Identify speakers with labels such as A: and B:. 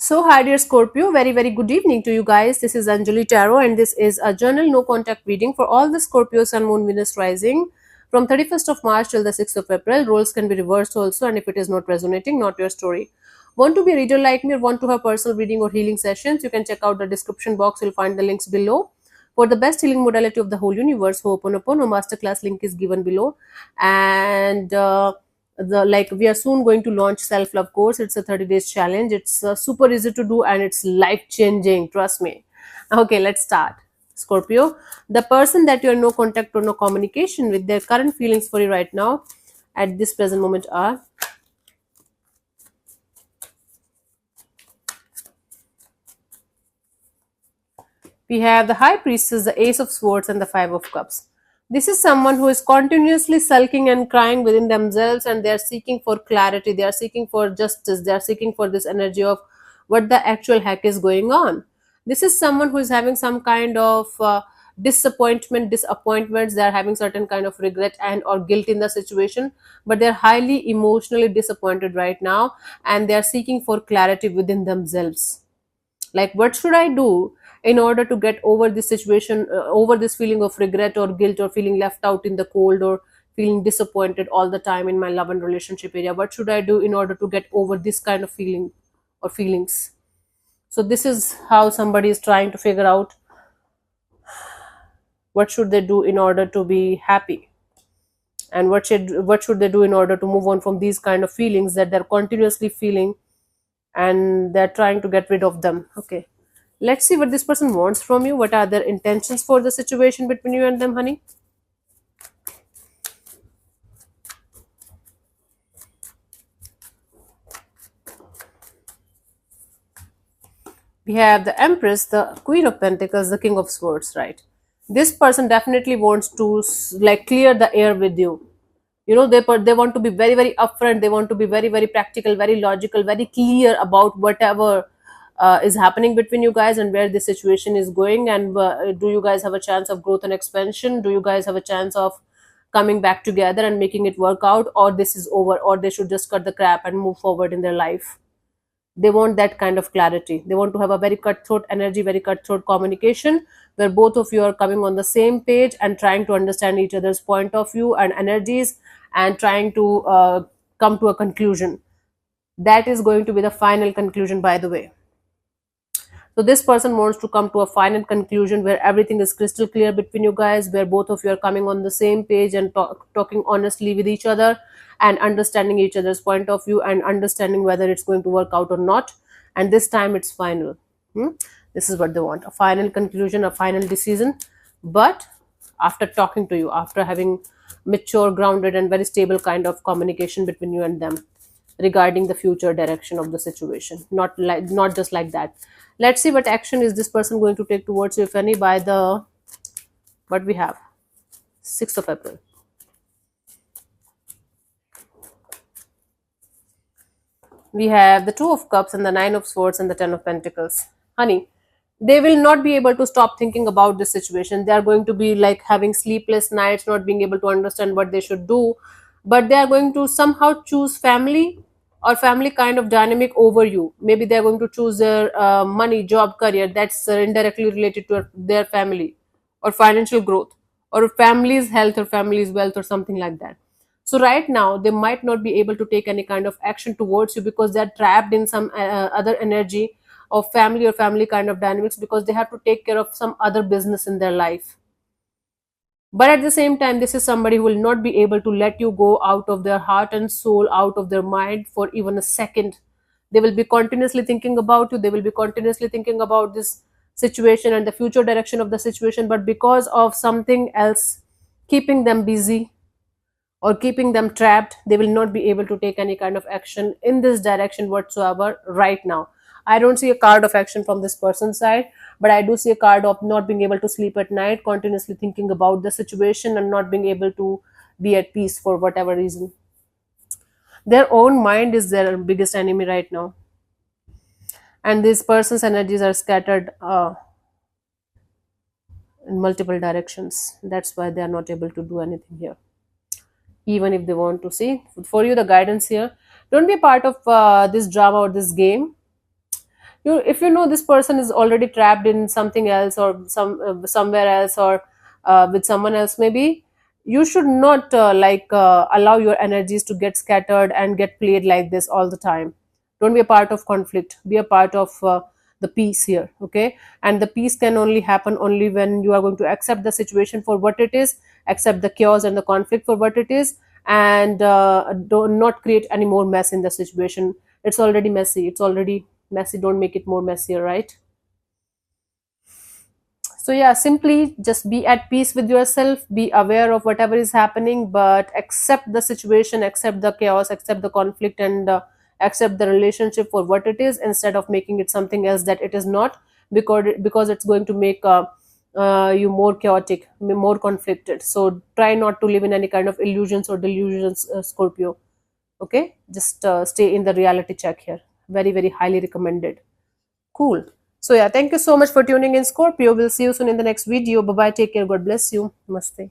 A: So, hi dear Scorpio, very good evening to you guys. This is Anjali Tarot, and this is a journal no contact reading for all the Scorpio Sun, Moon, Venus rising from 31st of March till the 6th of April. Roles can be reversed also, and if it is not resonating, not your story. Want to be a reader like me or want to have personal reading or healing sessions? You can check out the description box. You'll find the links below. For the best healing modality of the whole universe, Ho'oponopono masterclass link is given below, and the like we are soon going to launch self love course. It's a 30 days challenge. It's super easy to do and it's life changing, trust me. Okay, let's start. Scorpio, the person that you are no contact or no communication with, their current feelings for you right now at this present moment are. We have the High Priestess, the Ace of Swords, and the Five of Cups. This is someone who is continuously sulking and crying within themselves, and they are seeking for clarity, they are seeking for justice, they are seeking for this energy of what the actual heck is going on. This is someone who is having some kind of disappointments. They are having certain kind of regret and or guilt in the situation, but they're highly emotionally disappointed right now, and they are seeking for clarity within themselves, like what should I do in order to get over this situation, over this feeling of regret or guilt or feeling left out in the cold or feeling disappointed all the time in my love and relationship area. What should I do in order to get over this kind of feeling or feelings? So this is how somebody is trying to figure out what should they do in order to be happy, and what should they do in order to move on from these kind of feelings that they're continuously feeling, and they're trying to get rid of them. Okay, let's see what this person wants from you. What are their intentions for the situation between you and them, honey? We have the Empress, the Queen of Pentacles, the King of Swords, right? This person definitely wants to like clear the air with you. You know, they want to be very upfront. They want to be very practical, very logical, very clear about whatever is happening between you guys and where the situation is going, and do you guys have a chance of growth and expansion? Do you guys have a chance of coming back together and making it work out, or this is over, or they should just cut the crap and move forward in their life? They want that kind of clarity. They want to have a very cutthroat energy, very cutthroat communication, where both of you are coming on the same page and trying to understand each other's point of view and energies, and trying to come to a conclusion. That is going to be the final conclusion, by the way. So this person wants to come to a final conclusion where everything is crystal clear between you guys, where both of you are coming on the same page and talking honestly with each other and understanding each other's point of view and understanding whether it's going to work out or not. And this time it's final. Hmm? This is what they want: a final conclusion, a final decision. But after talking to you, after having mature, grounded, and very stable kind of communication between you and them regarding the future direction of the situation, not just like that. Let's see what action is this person going to take towards you, if any, by the what we have 6th of April. We have the 2 of Cups and the 9 of Swords and the 10 of Pentacles. Honey, they will not be able to stop thinking about this situation. They are going to be like having sleepless nights, not being able to understand what they should do, but they are going to somehow choose family or family kind of dynamic over you. Maybe they are going to choose their money, job, career that's indirectly related to their family, or financial growth, or family's health, or family's wealth, or something like that. So right now they might not be able to take any kind of action towards you because they're trapped in some other energy of family or family kind of dynamics, because they have to take care of some other business in their life. But at the same time, this is somebody who will not be able to let you go out of their heart and soul, out of their mind for even a second. They will be continuously thinking about you. They will be continuously thinking about this situation and the future direction of the situation. But because of something else keeping them busy or keeping them trapped, they will not be able to take any kind of action in this direction whatsoever right now. I don't see a card of action from this person's side, but I do see a card of not being able to sleep at night, continuously thinking about the situation and not being able to be at peace for whatever reason. Their own mind is their biggest enemy right now, and this person's energies are scattered in multiple directions. That's why they are not able to do anything here, even if they want to. See, for you, the guidance here: don't be a part of this drama or this game. if you know this person is already trapped in something else, or somewhere else, or with someone else maybe, you should not allow your energies to get scattered and get played like this all the time. Don't be a part of conflict, be a part of the peace here, okay? And the peace can only happen only when you are going to accept the situation for what it is, accept the chaos and the conflict for what it is, and do not create any more mess in the situation. It's already messy, it's already messy, don't make it more messier, right? So yeah, simply just be at peace with yourself, be aware of whatever is happening, but accept the situation, accept the chaos, accept the conflict, and accept the relationship for what it is, instead of making it something else that it is not, because it's going to make you more chaotic, more conflicted. So try not to live in any kind of illusions or delusions, Scorpio. Okay, just stay in the reality check here. Very, very highly recommended. Cool. So yeah, thank you so much for tuning in, Scorpio. We'll see you soon in the next video. Bye bye. Take care. God bless you. Namaste.